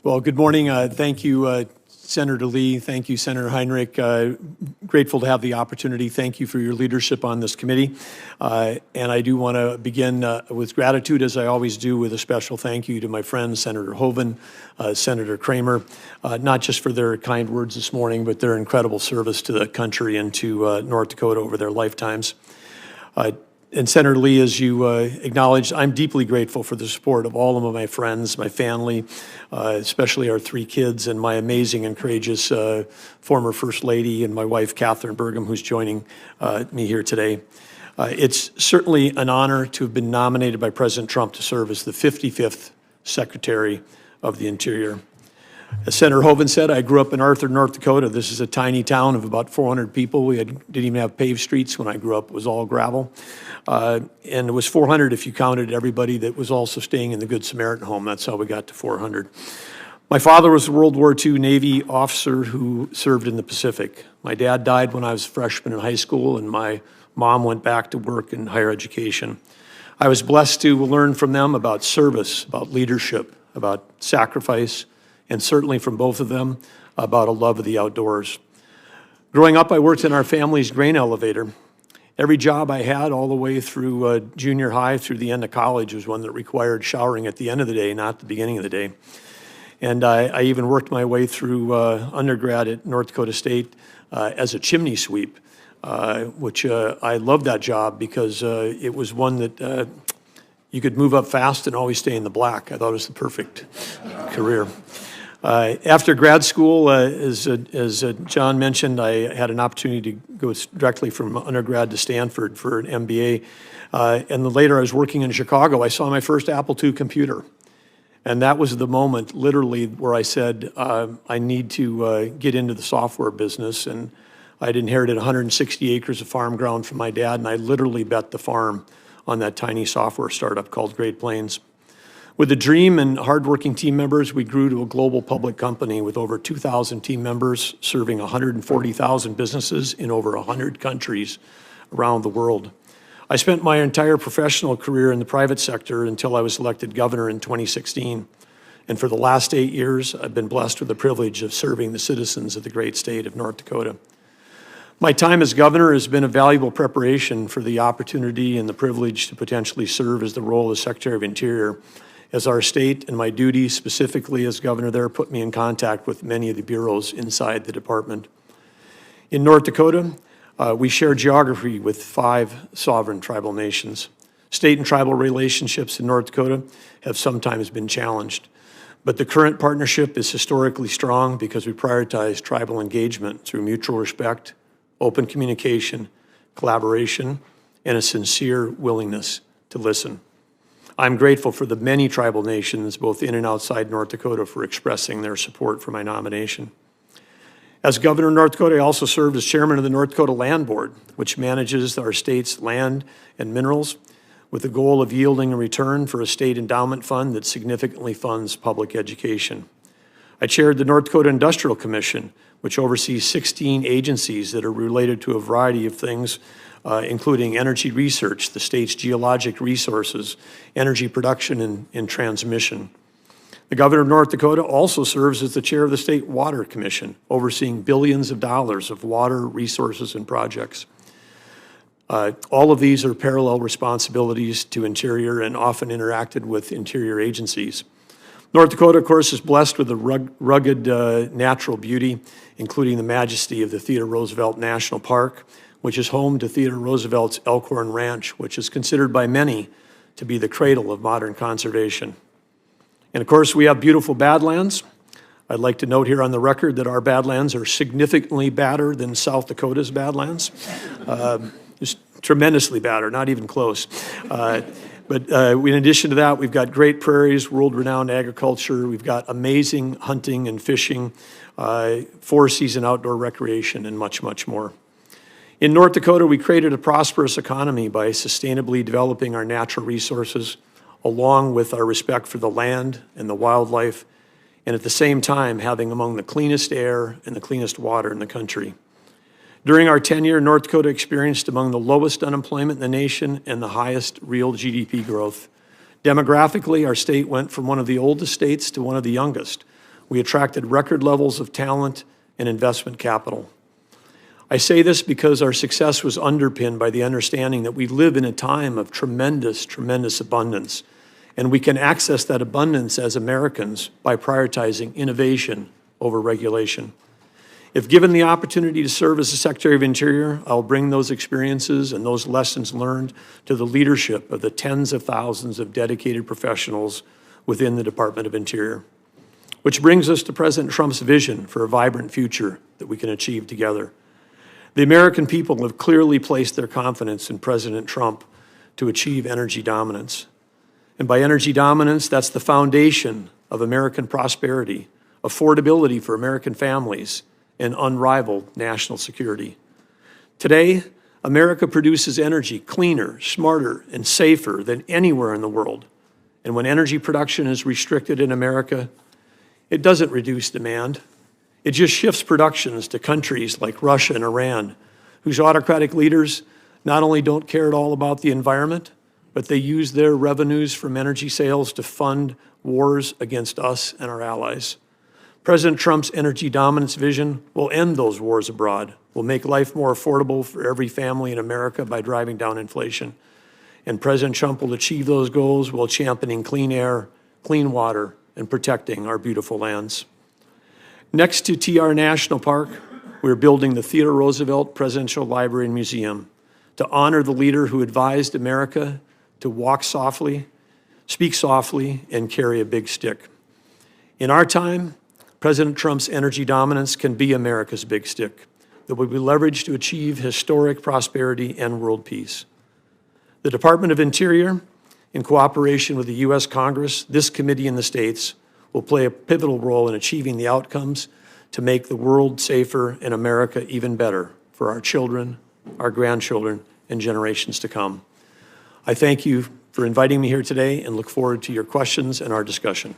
Well, good morning. Thank you, Senator Lee. Thank you, Senator Heinrich. Grateful to have the opportunity. Thank you for your leadership on this committee. And I do want to begin with gratitude, as I always do, with a special thank you to my friends, Senator Hoeven, Senator Kramer, not just for their kind words this morning, but their incredible service to the country and to North Dakota over their lifetimes. And Senator Lee, as you acknowledged, I'm deeply grateful for the support of all of my friends, my family, especially our three kids, and my amazing and courageous former First Lady and my wife, Catherine Burgum, who's joining me here today. It's certainly an honor to have been nominated by President Trump to serve as the 55th Secretary of the Interior. As Senator Hoeven said, I grew up in Arthur, North Dakota. This is a tiny town of about 400 people. We didn't even have paved streets when I grew up. It was all gravel. And it was 400 if you counted everybody that was also staying in the Good Samaritan home. That's how we got to 400. My father was a World War II Navy officer who served in the Pacific. My dad died when I was a freshman in high school, and my mom went back to work in higher education. I was blessed to learn from them about service, about leadership, about sacrifice, and certainly from both of them about a love of the outdoors. Growing up, I worked in our family's grain elevator. Every job I had all the way through junior high through the end of college was one that required showering at the end of the day, not the beginning of the day. And I even worked my way through undergrad at North Dakota State as a chimney sweep, which I loved that job because it was one that you could move up fast and always stay in the black. I thought it was the perfect career. After grad school, as John mentioned, I had an opportunity to go directly from undergrad to Stanford for an MBA. And then later I was working in Chicago. I saw my first Apple II computer. And that was the moment, literally, where I said, I need to get into the software business. And I'd inherited 160 acres of farm ground from my dad, and I literally bet the farm on that tiny software startup called Great Plains. With a dream and hardworking team members, we grew to a global public company with over 2,000 team members serving 140,000 businesses in over 100 countries around the world. I spent my entire professional career in the private sector until I was elected governor in 2016. And for the last 8 years, I've been blessed with the privilege of serving the citizens of the great state of North Dakota. My time as governor has been a valuable preparation for the opportunity and the privilege to potentially serve as the role of Secretary of Interior, as our state and my duties specifically as governor there put me in contact with many of the bureaus inside the department. In North Dakota, we share geography with 5 sovereign tribal nations. State and tribal relationships in North Dakota have sometimes been challenged, but the current partnership is historically strong because we prioritize tribal engagement through mutual respect, open communication, collaboration, and a sincere willingness to listen. I'm grateful for the many tribal nations, both in and outside North Dakota, for expressing their support for my nomination. As governor of North Dakota, I also served as chairman of the North Dakota Land Board, which manages our state's land and minerals with the goal of yielding a return for a state endowment fund that significantly funds public education. I chaired the North Dakota Industrial Commission, which oversees 16 agencies that are related to a variety of things, including energy research, the state's geologic resources, energy production, and transmission. The governor of North Dakota also serves as the chair of the State Water Commission, overseeing billions of dollars of water resources and projects. All of these are parallel responsibilities to Interior and often interacted with Interior agencies. North Dakota, of course, is blessed with a rugged natural beauty, including the majesty of the Theodore Roosevelt National Park, which is home to Theodore Roosevelt's Elkhorn Ranch, which is considered by many to be the cradle of modern conservation. And of course, we have beautiful badlands. I'd like to note here on the record that our badlands are significantly badder than South Dakota's badlands. Just tremendously badder, not even close. But in addition to that, we've got great prairies, world-renowned agriculture. We've got amazing hunting and fishing, four-season outdoor recreation, and much, much more. In North Dakota, we created a prosperous economy by sustainably developing our natural resources, along with our respect for the land and the wildlife, and at the same time having among the cleanest air and the cleanest water in the country. During our tenure, North Dakota experienced among the lowest unemployment in the nation and the highest real GDP growth. Demographically, our state went from one of the oldest states to one of the youngest, We attracted record levels of talent and investment capital. I say this because our success was underpinned by the understanding that we live in a time of tremendous, tremendous abundance, and we can access that abundance as Americans by prioritizing innovation over regulation. If given the opportunity to serve as the Secretary of Interior, I'll bring those experiences and those lessons learned to the leadership of the tens of thousands of dedicated professionals within the Department of Interior. Which brings us to President Trump's vision for a vibrant future that we can achieve together. The American people have clearly placed their confidence in President Trump to achieve energy dominance. And by energy dominance, that's the foundation of American prosperity, affordability for American families, and unrivaled national security. Today, America produces energy cleaner, smarter, and safer than anywhere in the world. And when energy production is restricted in America, it doesn't reduce demand. It just shifts productions to countries like Russia and Iran, whose autocratic leaders not only don't care at all about the environment, but they use their revenues from energy sales to fund wars against us and our allies. President Trump's energy dominance vision will end those wars abroad, will make life more affordable for every family in America by driving down inflation. And President Trump will achieve those goals while championing clean air, clean water, and protecting our beautiful lands. Next to TR National Park, we're building the Theodore Roosevelt Presidential Library and Museum to honor the leader who advised America to walk softly, speak softly, and carry a big stick. In our time, President Trump's energy dominance can be America's big stick that will be leveraged to achieve historic prosperity and world peace. The Department of Interior, in cooperation with the U.S. Congress, this committee, and the states, will play a pivotal role in achieving the outcomes to make the world safer and America even better for our children, our grandchildren, and generations to come. I thank you for inviting me here today and look forward to your questions and our discussion.